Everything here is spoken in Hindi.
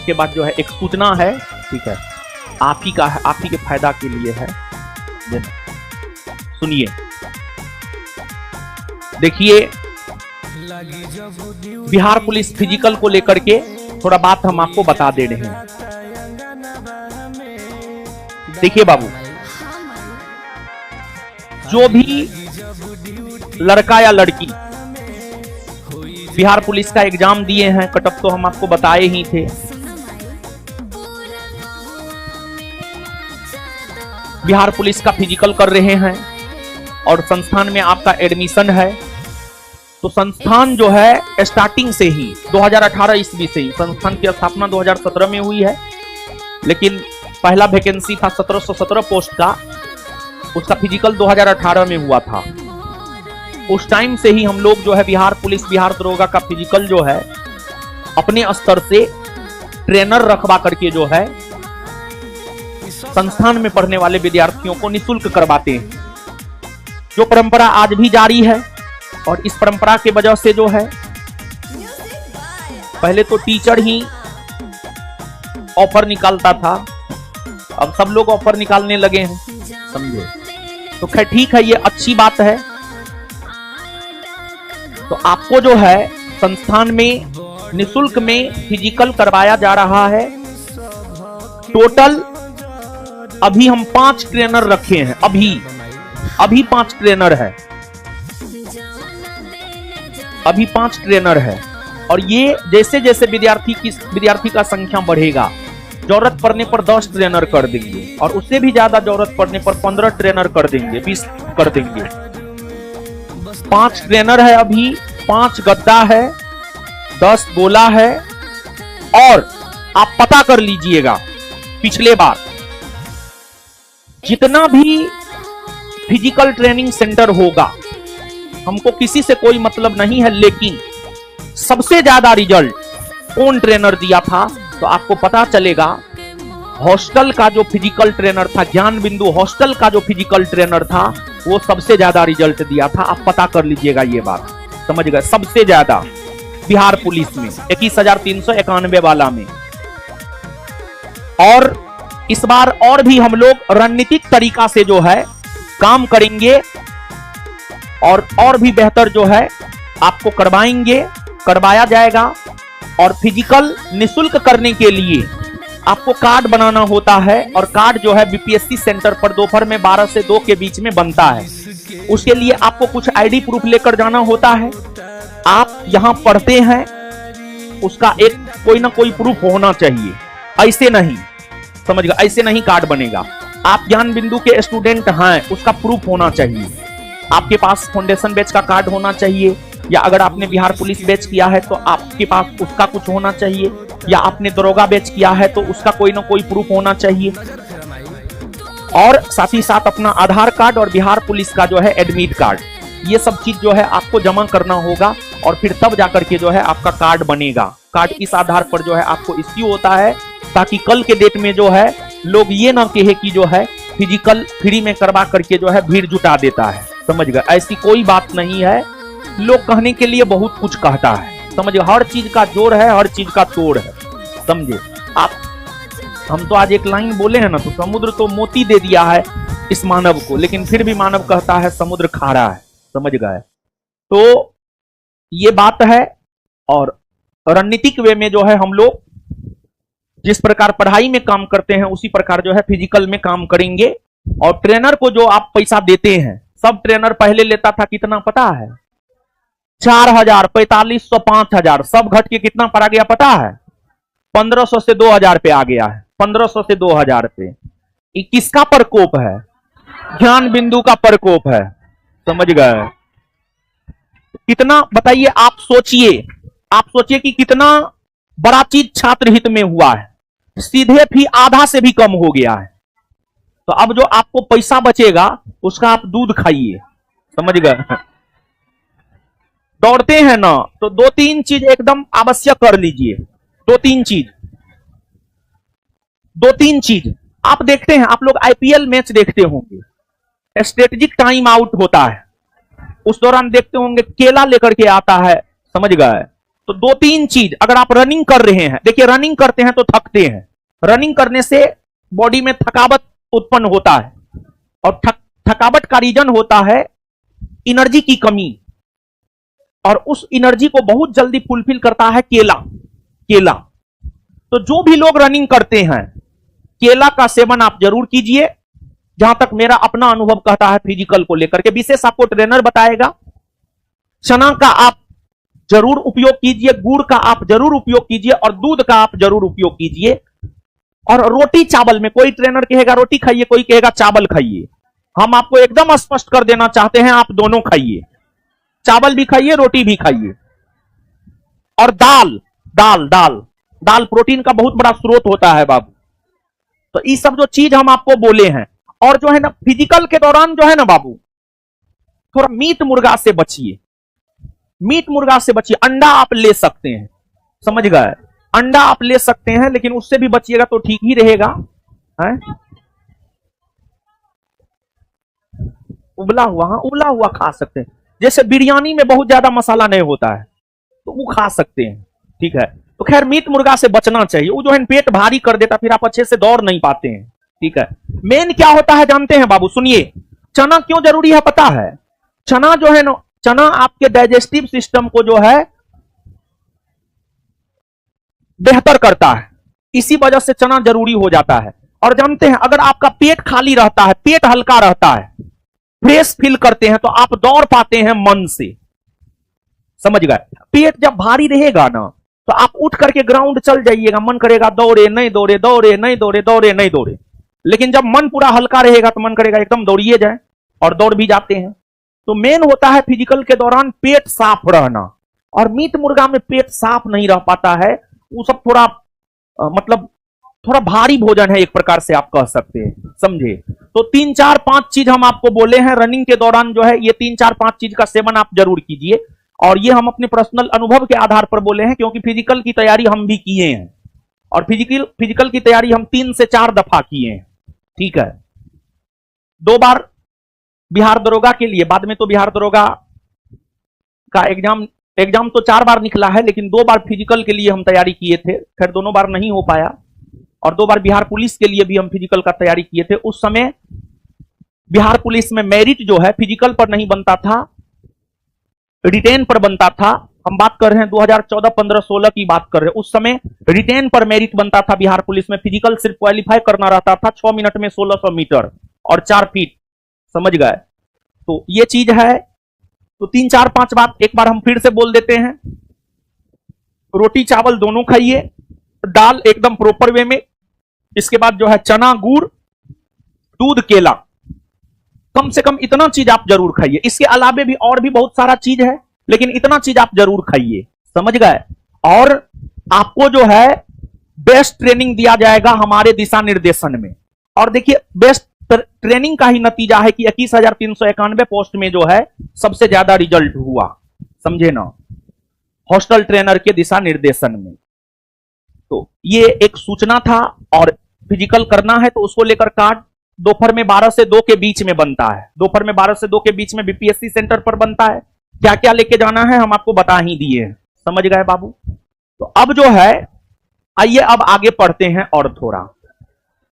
उसके बाद जो है एक सूचना है, ठीक है, आप ही का है, आप ही के फायदा के लिए है। सुनिए, देखिए, बिहार पुलिस फिजिकल को लेकर के थोड़ा बात हम आपको बता दे रहे हैं। देखिए बाबू, जो भी लड़का या लड़की बिहार पुलिस का एग्जाम दिए हैं, कटअप तो हम आपको बताए ही थे, बिहार पुलिस का फिजिकल कर रहे हैं और संस्थान में आपका एडमिशन है, तो संस्थान जो है स्टार्टिंग से ही 2018 ईस्वी से ही, संस्थान की स्थापना 2017 में हुई है, लेकिन पहला वैकेंसी था 1717 पोस्ट का, उसका फिजिकल 2018 में हुआ था। उस टाइम से ही हम लोग जो है बिहार पुलिस, बिहार दरोगा का फिजिकल जो है अपने स्तर से ट्रेनर रखवा करके जो है संस्थान में पढ़ने वाले विद्यार्थियों को निःशुल्क करवाते हैं, जो परंपरा आज भी जारी है। और इस परंपरा के वजह से जो है पहले तो टीचर ही ऑफर निकालता था, अब सब लोग ऑफर निकालने लगे हैं, समझे। तो खैर ठीक है, ये अच्छी बात है। तो आपको जो है संस्थान में निःशुल्क में फिजिकल करवाया जा रहा है। टोटल अभी हम 5 ट्रेनर रखे हैं, अभी 5 ट्रेनर है, अभी 5 ट्रेनर है। और ये जैसे जैसे विद्यार्थी का संख्या बढ़ेगा, जरूरत पड़ने पर 10 ट्रेनर कर देंगे, और उससे भी ज्यादा जरूरत पड़ने पर 15 ट्रेनर कर देंगे, 20 कर देंगे। 5 ट्रेनर है अभी, 5 गद्दा है, 10 गोला है। और आप पता कर लीजिएगा, पिछले बार जितना भी फिजिकल ट्रेनिंग सेंटर होगा, हमको किसी से कोई मतलब नहीं है, लेकिन सबसे ज्यादा रिजल्ट कौन ट्रेनर दिया था, तो आपको पता चलेगा। हॉस्टल का जो फिजिकल ट्रेनर था, ज्ञान बिंदु हॉस्टल का जो फिजिकल ट्रेनर था, वो सबसे ज्यादा रिजल्ट दिया था। आप पता कर लीजिएगा, ये बात समझ गए, सबसे ज्यादा बिहार पुलिस में 21,391 वाला में। और इस बार और भी हम लोग रणनीतिक तरीका से जो है काम करेंगे, और भी बेहतर जो है आपको करवाया जाएगा। और फिजिकल निःशुल्क करने के लिए आपको कार्ड बनाना होता है, और कार्ड जो है बीपीएससी सेंटर पर दोपहर में 12 से 2 के बीच में बनता है। उसके लिए आपको कुछ आईडी प्रूफ लेकर जाना होता है। आप यहां पढ़ते हैं, उसका एक कोई ना कोई प्रूफ होना चाहिए, ऐसे नहीं, समझ गए, ऐसे नहीं कार्ड बनेगा। आप ज्ञान बिंदु के स्टूडेंट हैं, उसका प्रूफ होना चाहिए। आपके पास फाउंडेशन बैच का कार्ड होना चाहिए, या अगर आपने बिहार पुलिस बैच किया है तो आपके पास उसका कुछ होना चाहिए, या आपने दरोगा बैच किया है तो उसका कोई ना कोई प्रूफ होना चाहिए। और साथ ही साथ अपना आधार कार्ड और बिहार पुलिस का जो है एडमिट कार्ड, ये सब चीज जो है आपको जमा करना होगा, और फिर तब जाकर के जो है आपका कार्ड बनेगा। कार्ड इस आधार पर जो है आपको इश्यू होता है, ताकि कल के डेट में जो है लोग ये ना कहे कि जो है फिजिकल फ्री में करवा करके जो है भीड़ जुटा देता है, समझ गए। ऐसी कोई बात नहीं है, लोग कहने के लिए बहुत कुछ कहता है, समझे। हर चीज का जोर है, हर चीज का तोड़ है, समझे आप। हम तो आज एक लाइन बोले हैं ना, तो समुद्र तो मोती दे दिया है इस मानव को, लेकिन फिर भी मानव कहता है समुद्र खारा है, समझ गए। तो ये बात है। और रणनीतिक वे में जो है हम लोग जिस प्रकार पढ़ाई में काम करते हैं, उसी प्रकार जो है फिजिकल में काम करेंगे। और ट्रेनर को जो आप पैसा देते हैं, सब ट्रेनर पहले लेता था कितना पता है? 4,000, 4,500, 5,000, सब घट के कितना पड़ गया पता है? 1,500 से 2,000 पे आ गया है, 1,500 से 2,000 पे। ये किसका प्रकोप है? ज्ञान बिंदु का प्रकोप है, समझ गए। कितना बताइए, आप सोचिए कि कितना बड़ा चीज छात्र हित में हुआ है, सीधे भी आधा से भी कम हो गया है। तो अब जो आपको पैसा बचेगा उसका आप दूध खाइए, समझ गए। दौड़ते हैं ना, तो 2-3 चीज एकदम आवश्यक कर लीजिए। 2-3 चीज आप देखते हैं, आप लोग आईपीएल मैच देखते होंगे, स्ट्रेटेजिक टाइम आउट होता है, उस दौरान देखते होंगे केला लेकर के आता है, समझ गए। तो दो तीन चीज, अगर आप रनिंग कर रहे हैं, देखिए रनिंग करते हैं तो थकते हैं, रनिंग करने से बॉडी में थकावट उत्पन्न होता है, और थकावट का रीजन होता है एनर्जी की कमी, और उस एनर्जी को बहुत जल्दी फुलफिल करता है केला। केला, तो जो भी लोग रनिंग करते हैं, केला का सेवन आप जरूर कीजिए। जहां तक मेरा अपना अनुभव कहता है फिजिकल को लेकर के, विशेष आपको ट्रेनर बताएगा। चना का आप जरूर उपयोग कीजिए, गुड़ का आप जरूर उपयोग कीजिए, और दूध का आप जरूर उपयोग कीजिए। और रोटी चावल में, कोई ट्रेनर कहेगा रोटी खाइए, कोई कहेगा चावल खाइए, हम आपको एकदम स्पष्ट कर देना चाहते हैं आप दोनों खाइए, चावल भी खाइए, रोटी भी खाइए। और दाल दाल दाल दाल प्रोटीन का बहुत बड़ा स्रोत होता है बाबू। तो ये सब जो चीज हम आपको बोले हैं, और जो है ना फिजिकल के दौरान जो है ना बाबू, थोड़ा मीट मुर्गा से बचिए, मीट मुर्गा से बचिए। अंडा आप ले सकते हैं, समझ गए, अंडा आप ले सकते हैं, लेकिन उससे भी बचिएगा तो ठीक ही रहेगा। है उबला हुआ, हाँ उबला हुआ खा सकते हैं, जैसे बिरयानी में बहुत ज्यादा मसाला नहीं होता है तो वो खा सकते हैं, ठीक है। तो खैर मीट मुर्गा से बचना चाहिए, वो जो है पेट भारी कर देता, फिर आप अच्छे से दौड़ नहीं पाते हैं, ठीक है। मेन क्या होता है जानते हैं बाबू, सुनिए, चना क्यों जरूरी है पता है? चना जो है ना, चना आपके डाइजेस्टिव सिस्टम को जो है बेहतर करता है, इसी वजह से चना जरूरी हो जाता है। और जानते हैं, अगर आपका पेट खाली रहता है, पेट हल्का रहता है, फ्रेश फील करते हैं, तो आप दौड़ पाते हैं मन से, समझ गए। पेट जब भारी रहेगा ना, तो आप उठ करके ग्राउंड चल जाइएगा, मन करेगा दौड़े नहीं दौड़े, दौड़े नहीं दौड़े, दौड़े नहीं दौड़े। लेकिन जब मन पूरा हल्का रहेगा तो मन करेगा एकदम दौड़िए जाए, और दौड़ भी जाते हैं। तो मेन होता है फिजिकल के दौरान पेट साफ रहना, और मीट मुर्गा में पेट साफ नहीं रह पाता है, वो सब थोड़ा मतलब थोड़ा भारी भोजन है, एक प्रकार से आप कह सकते हैं, समझे। तो 3 4 5 चीज हम आपको बोले हैं रनिंग के दौरान, जो है ये 3 4 5 चीज का सेवन आप जरूर कीजिए। और ये हम अपने पर्सनल अनुभव के आधार पर बोले हैं, क्योंकि फिजिकल की तैयारी हम भी किए हैं, और फिजिकल की तैयारी हम 3 से 4 दफा किए हैं, ठीक है। 2 बार बिहार दरोगा के लिए, बाद में तो बिहार दरोगा का एग्जाम तो 4 बार निकला है, लेकिन 2 बार फिजिकल के लिए हम तैयारी किए थे, खैर दोनों बार नहीं हो पाया। और 2 बार बिहार पुलिस के लिए भी हम फिजिकल का तैयारी किए थे। उस समय बिहार पुलिस में मेरिट जो है फिजिकल पर नहीं बनता था, रिटेन पर बनता था। हम बात कर रहे हैं 2014, 15, 16 की बात कर रहे हैं। उस समय रिटेन पर मेरिट बनता था बिहार पुलिस में, फिजिकल सिर्फ क्वालिफाई करना रहता था 6 मिनट में 1600 मीटर और 4 फीट, समझ गए। तो ये चीज है। तो 3 4 5 बात एक बार हम फिर से बोल देते हैं। रोटी चावल दोनों खाइए, दाल एकदम प्रॉपर वे में, इसके बाद जो है चना, गुड़, दूध, केला, कम से कम इतना चीज आप जरूर खाइए। इसके अलावे भी और भी बहुत सारा चीज है, लेकिन इतना चीज आप जरूर खाइए, समझ गए। और आपको जो है बेस्ट ट्रेनिंग दिया जाएगा हमारे दिशा निर्देशन में। और देखिए बेस्ट ट्रेनिंग का ही नतीजा है कि 21,391 पोस्ट में जो है सबसे ज्यादा रिजल्ट हुआ, समझे ना, हॉस्टल ट्रेनर के दिशा निर्देशन में। तो ये एक सूचना था। और फिजिकल करना है तो उसको लेकर कार्ड दोपहर में 12 से 2 के बीच में बनता है, दोपहर में 12 से 2 के बीच में बीपीएससी सेंटर पर बनता है। क्या क्या लेके जाना है हम आपको बता ही दिए हैं, समझ गए बाबू। तो अब जो है आइए अब आगे पढ़ते हैं और थोड़ा